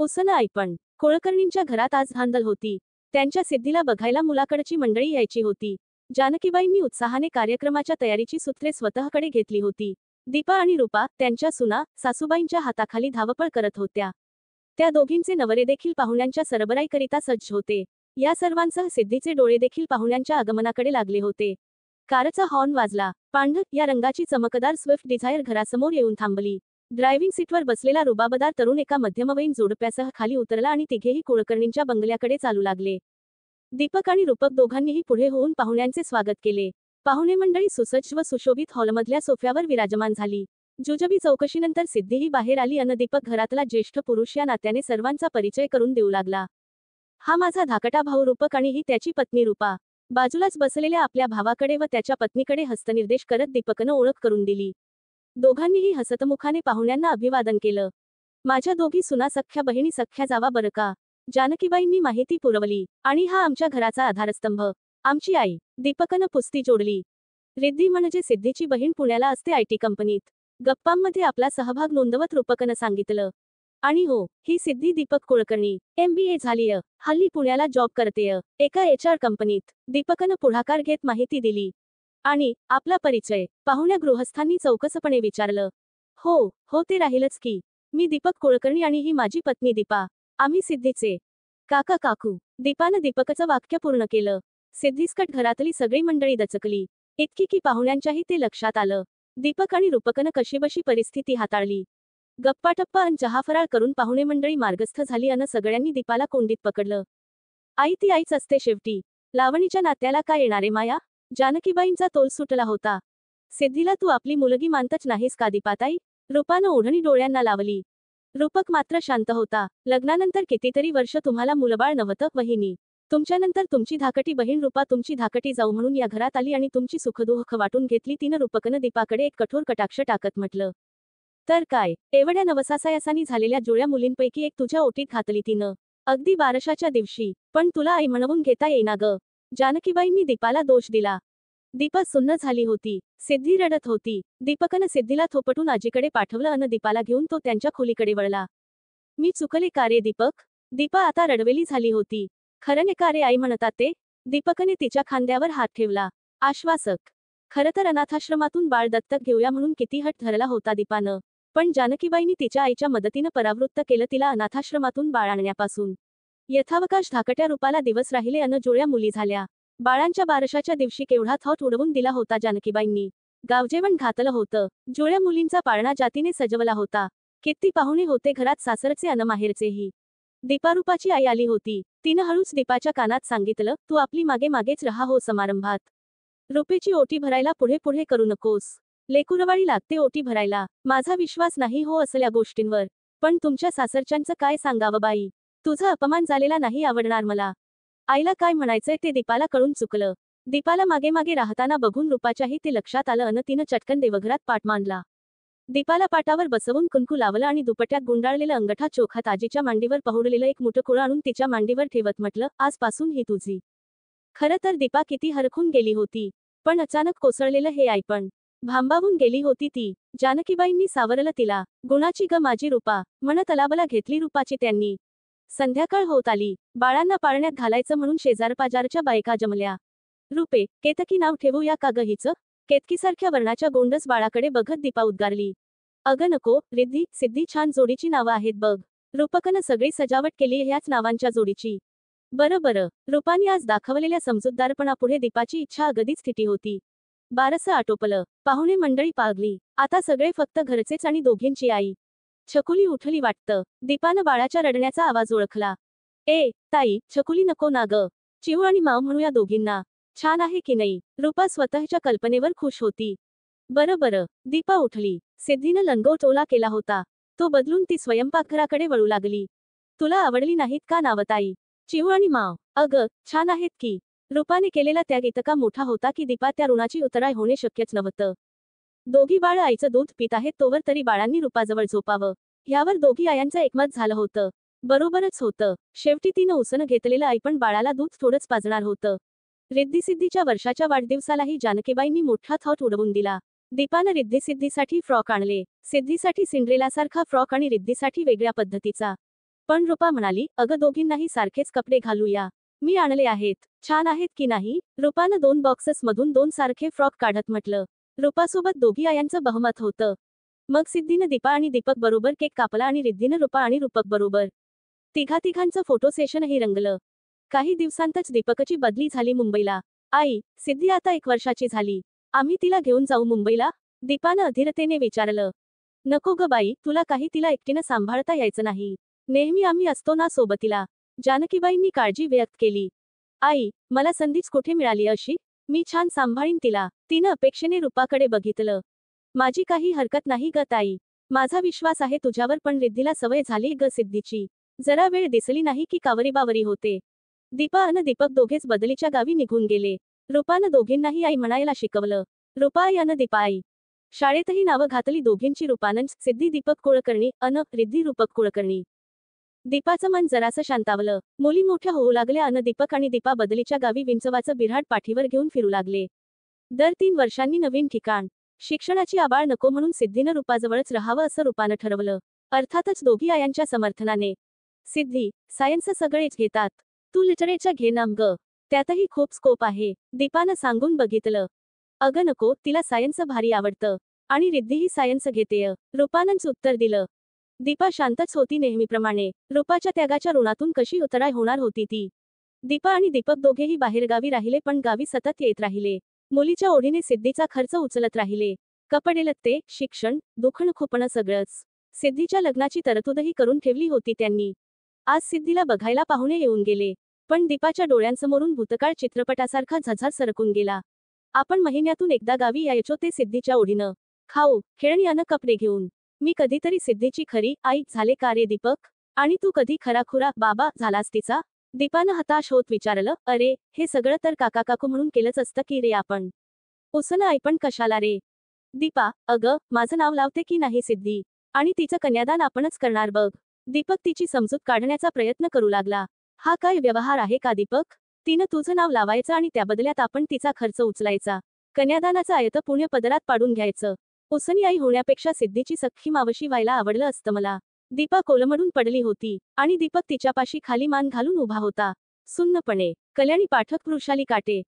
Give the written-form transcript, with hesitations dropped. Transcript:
उसन ऐपण कुळकर्णींच्या घरात आज धांदल होती. त्यांच्या सिद्धीला बघायला मुलाकडची मंडळी यायची होती. जानकीबाईंनी उत्साहाने कार्यक्रमाच्या तयारीची सूत्रे स्वतःकडे घेतली होती. दीपा आणि रूपा त्यांच्या सुना सासूबाईंच्या हाताखाली धावपळ करत होत्या. त्या दोघींचे नवरे देखील पाहुण्यांच्या सरबराईकरिता सज्ज होते. या सर्वांसह सिद्धीचे डोळे देखील पाहुण्यांच्या आगमनाकडे लागले होते. कारचा हॉर्न वाजला. पांढर या रंगाची चमकदार स्विफ्ट डिझायर घरासमोर येऊन थांबली. ड्रायव्हिंग सीटवर बसलेला रुबाबदार तरुण एका मध्यमवयीन जोडप्यासह खाली उतरला आणि तिघेही कुळकर्णींच्या बंगल्याकडे चालू लागले. दीपक आणि रूपक दोघांनीही पुढे होऊन पाहुण्यांचे स्वागत केले. पाहुणे मंडळी सुसज्ज व सुशोभित हॉलमधल्या सोफ्यावर विराजमान झाली. जुजबी चौकशीनंतर सिद्धीही बाहेर आली अन दीपक घरातला ज्येष्ठ पुरुष या नात्याने सर्वांचा परिचय करून देऊ लागला. हा माझा धाकटा भाऊ रूपक आणि ही त्याची पत्नी रूपा. बाजूलाच बसलेल्या आपल्या भावाकडे व त्याच्या पत्नीकडे हस्तनिर्देश करत दीपकनं ओळख करून दिली. दोघांनीही हसतमुखाने पाहुण्यांना अभिवादन केलं. माझ्या दोघी सुना सख्ख्या बहिणी सख्ख्या जावा बरं का. जानकीबाईंनी माहिती पुरवली. आणि हा आमच्या घराचा आधारस्तंभ, आमची आई. दीपकनं पुस्ती जोडली. रिद्धी म्हणजे सिद्धीची बहीण पुण्याला असते IT कंपनीत. गप्पांमध्ये आपला सहभाग नोंदवत रूपकनं सांगितलं. आणि हो, ही सिद्धी दीपक कुळकर्णी MBA झालीय. हल्ली पुण्याला जॉब करतेय एका HR कंपनीत. दीपकनं पुढाकार घेत माहिती दिली. आणि आपला परिचय पाहुण्या गृहस्थांनी चौकसपणे विचारलं. हो ते राहीलच की. मी दीपक कुळकर्णी आणि ही माझी पत्नी दीपा. आम्ही सिद्धीचे काका काकू. दीपानं दीपकचं वाक्य पूर्ण केलं. सिद्धीसकट घरातली सगळी मंडळी दचकली. इतकी की पाहुण्यांच्याही ते लक्षात आलं. दीपक आणि रूपकनं कशीबशी परिस्थिती हाताळली. गप्पाटप्पा अन चहा फराळ करून पाहुणे मंडळी मार्गस्थ झाली अन सगळ्यांनी दीपाला कोंडीत पकडलं. आई ती आईच असते शेवटी. लावणीच्या नात्याला काय येणारे माया. जानकीबाईंचा तोल सुटला होता. सिद्धीला तू आपली मुलगी मानतच नाहीस का दीपाताई. रूपानं ओढणी डोळ्यांना लावली. रूपक मात्र शांत होता. लग्नानंतर कितीतरी वर्ष तुम्हाला मुलबाळ नव्हतं वहिनी. तुमच्यानंतर तुमची धाकटी बहीण रूपा तुमची धाकटी जाऊ म्हणून या घरात आली आणि तुमची सुखदुःख वाटून घेतली. तिनं रूपकनं दीपाकडे एक कठोर कटाक्ष टाकत म्हटलं. तर काय, एवढ्या नवसासायासानी झालेल्या जुळ्या मुलींपैकी एक तुझ्या ओटीत घातली तिनं. अगदी बारशाच्या दिवशी. पण तुला आई म्हणवून घेता येईना ग. जानकीबाईंनी दीपाला दोष दिला. दीपा सुन्न झाली होती. सिद्धी रडत होती. दीपकनं सिद्धीला थोपटून आजीकडे पाठवलं अन दीपाला घेऊन तो त्यांच्या खोलीकडे वळला. मी चुकले का रे दीपक. दीपा आता रडवेली झाली होती. खरं का रे आई म्हणतात ते. दीपकने तिच्या खांद्यावर हात ठेवला. आश्वासक. खरं तर अनाथाश्रमातून बाळ दत्तक घेऊया म्हणून किती हट धरला होता दीपानं. पण जानकीबाईंनी तिच्या आईच्या मदतीनं परावृत्त केलं तिला अनाथाश्रमातून बाळ आणण्यापासून. यथावकाश धाकट्या रूपाला दिवस राहिले अन जुळ्या मुली झाल्या. बाळांच्या बारशाच्या दिवशी केवढा थॉट उडवून दिला होता जानकीबाईंनी. गावजेवण घातलं होतं. जुळ्या मुलींचा पाळणा जातीने सजवला होता. किती पाहुणे होते घरात सासरचे अन माहेरचेही. दीपारूपाची आई आली होती. तिनं हळूच दीपाच्या कानात सांगितलं, तू आपली मागे मागेच रहा हो समारंभात. रुपेची ओटी भरायला पुढे पुढे करू नकोस. लेकुरवाळी लागते ओटी भरायला. माझा विश्वास नाही हो असल्या गोष्टींवर. पण तुमच्या सासरच्यांचं काय सांगावं बाई. तुझा अपमान झालेला नाही आवडणार मला. आईला काय म्हणायचंय ते दीपाला कळून चुकलं. दीपाला मागे मागे राहताना बघून रूपाच्याही ते लक्षात आलं अन तिनं चटकन देवघरात पाठ मांडला. दीपाला पाटावर बसवून कुंकू लावलं आणि दुपट्यात गुंडाळलेलं अंगठा चोखात आजीच्या मांडीवर पहुडलेलं एक मुठकुळं आणून तिच्या मांडीवर ठेवत म्हटलं, आजपासून ही तुझी. खरं तर दीपा किती हरखून गेली होती. पण अचानक कोसळलेलं हे ऐपण. भांबावून गेली होती ती. जानकीबाईंनी सावरलं तिला. गुणाची ग माझी रूपा म्हणत अलाबला घेतली रूपाची त्यांनी. संध्याकाळ होत आली. बाळांना पाळण्यात घालायचं म्हणून शेजारपाजारच्या बायका जमल्या. रूपे, केतकी नाव ठेवूया का ग हिचं. केतकीसारख्या वर्णाच्या गोंडस बाळाकडे बघत दीपा उद्गारली. अगं नको, रिद्धी, सिद्धी छान जोडीची नावं आहेत बघ. रूपकनं सगळी सजावट केली ह्याच नावांच्या जोडीची. बरं. रूपाने आज दाखवलेल्या समजूतदारपणापुढे दीपाची इच्छा अगदीच थिटी होती. बारसं आटोपलं. पाहुणे मंडळी पागली. आता सगळे फक्त घरचेच आणि दोघींची आई. छकुली उठली वाटतं. दीपानं बाळाच्या रडण्याचा आवाज ओळखला. ताई, छकुली नको ना ग. चिऊ आणि माव म्हणूया दोघींना. छान आहे की नाही. रूपा स्वतःच्या कल्पनेवर खुश होती. बरं. दीपा उठली. सिद्धीनं लंगोटोला केला होता. तो बदलून ती स्वयंपाकघराकडे वळू लागली. तुला आवडली नाहीत का नावताई. चिऊ आणि माव. अगं, छान आहेत की. रूपाने केलेला त्याग इतका मोठा होता की दीपा त्या ऋणाची उतराय होणे शक्यच नव्हतं. दोघी बाळ आईचं दूध पित आहेत तोवर तरी बाळांनी रूपाजवळ झोपावं. ह्यावर दोघी आयांचं एकमत झालं होतं. बरोबरच होतं. शेवटी तिनं उसनं घेतलेलं ऐपण बाळाला दूध थोडंच पाजणार होतं. रिद्धिसिद्धीच्या वर्षाच्या वाढदिवसालाही जानकीबाईंनी मोठा थॉट उडवून दिला. दीपानं रिद्धिसिद्धीसाठी फ्रॉक आणले. सिद्धीसाठी सिंड्रेलासारखा फ्रॉक आणि रिद्धिसाठी वेगळ्या पद्धतीचा. पण रुपा म्हणाली, अगं दोघींनाही सारखेच कपडे घालूया. मी आणले आहेत. छान आहेत की नाही? रुपानं 2 बॉक्सेस मधून 2 सारखे फ्रॉक काढत म्हटलं. रुपासोबत दोघी आयांचं बहुमत होतं. मग सिद्धीनं दीपा आणि दीपक बरोबर केक कापला आणि रिद्धीनं रुपा आणि रूपक बरोबर. तिघांचं फोटो सेशनही रंगलं. काही दिवसांतच दीपकची बदली झाली मुंबईला. आई, सिद्धी आता 1 वर्षाची झाली. आम्ही तिला घेऊन जाऊ मुंबईला? दीपानं अधीरतेने विचारलं. नको ग बाई, तुला काही तिला एकटीनं सांभाळता यायचं नाही. नेहमी आम्ही असतो ना सोबतीला. जानकीबाईंनी काळजी व्यक्त केली. आई, मला संधीच कुठे मिळाली अशी? मी छान सांभाळीन तिला. तिनं अपेक्षेने रूपाकडे बघितलं. माझी काही हरकत नाही ग ताई. माझा विश्वास आहे तुझ्यावर, पण रिद्धीला सवय झाली ग सिद्धीची. जरा वेळ दिसली नाही की कावरीबावरी होते. दीपा अन दीपक दोघेच बदलीच्या गावी निघून गेले. रूपानं दोघींनाही आई म्हणायला शिकवलं. रूपा आई अन दीपा आई. शाळेतही नावं घातली दोघींची रूपानं, सिद्धी दीपक कुलकर्णी अन रिद्धी रूपक कुलकर्णी. दीपाचं मन जरासं शांतावलं. मुली मोठ्या होऊ लागल्या अन दीपक आणि दीपा बदलीच्या गावी विंचवाचं बिऱ्हाड पाठीवर घेऊन फिरू लागले. दर 3 वर्षांनी नवीन ठिकाण. शिक्षणाची आबाळ नको म्हणून सिद्धीनं रूपाजवळच राहावं असं रूपानं ठरवलं. अर्थातच दोघी आयांच्या समर्थनाने. सिद्धी, सायन्स सगळेच घेतात. तू लिटरेचर घे ना ग. त्यातही खूप स्कोप आहे. दीपानं सांगून बघितलं. अगं नको, तिला सायन्स भारी आवडतं. आणि रिद्धीही सायन्स घेतेय. रूपानंच उत्तर दिलं. दीपा शांतच होती नेहमीप्रमाणे. रूपाच्या त्यागाच्या ऋणातून कशी उतराय होणार होती ती. दीपा आणि दीपक दोघेही बाहेरगावी राहिले, पण गावी सतत येत राहिले. मुलीच्या ओढीने सिद्धीचा खर्च उचलत राहिले. कपडे लत्ते, शिक्षण, दुखणं खुपणं सगळंच. सिद्धीच्या लग्नाची तरतूदही करून ठेवली होती त्यांनी. आज सिद्धीला बघायला पाहुणे येऊन गेले. पण दीपाच्या डोळ्यांसमोरून भूतकाळ चित्रपटासारखा झझार सरकून गेला. आपण महिन्यातून एकदा गावी यायचो ते सिद्धीच्या ओढीनं. खाऊ, खेळणी अन कपडे घेऊन. मी कधीतरी सिद्धीची खरी आई झाले का रे दीपक? आणि तू कधी खराखुरा बाबा झालास तिचा? दीपानं हताश होत विचारलं. अरे, हे सगळं तर काका काकू म्हणून केलंच असतं की रे आपण. उसनं आई पण कशाला रे? दीपा, अगं, माझं नाव लावते की नाही सिद्धी? आणि तिचं कन्यादान आपणच करणार बघ. दीपक तिची समजूत काढण्याचा प्रयत्न करू लागला. हा काय व्यवहार आहे का दीपक? तिनं तुझं नाव लावायचं आणि त्याबदल्यात आपण तिचा खर्च उचलायचा. कन्यादानाचं आयतं पुण्य पदरात पाडून घ्यायचं. उसनी आई होण्यापेक्षा सिद्धीची सख्खी मावशी व्हायला आवडलं असतं मला. दीपा कोलमडून पडली होती. आणि दीपक तिच्यापाशी खाली मान घालून उभा होता. सुन्नपणे. कल्याणी पाठक, वृषाली काटे.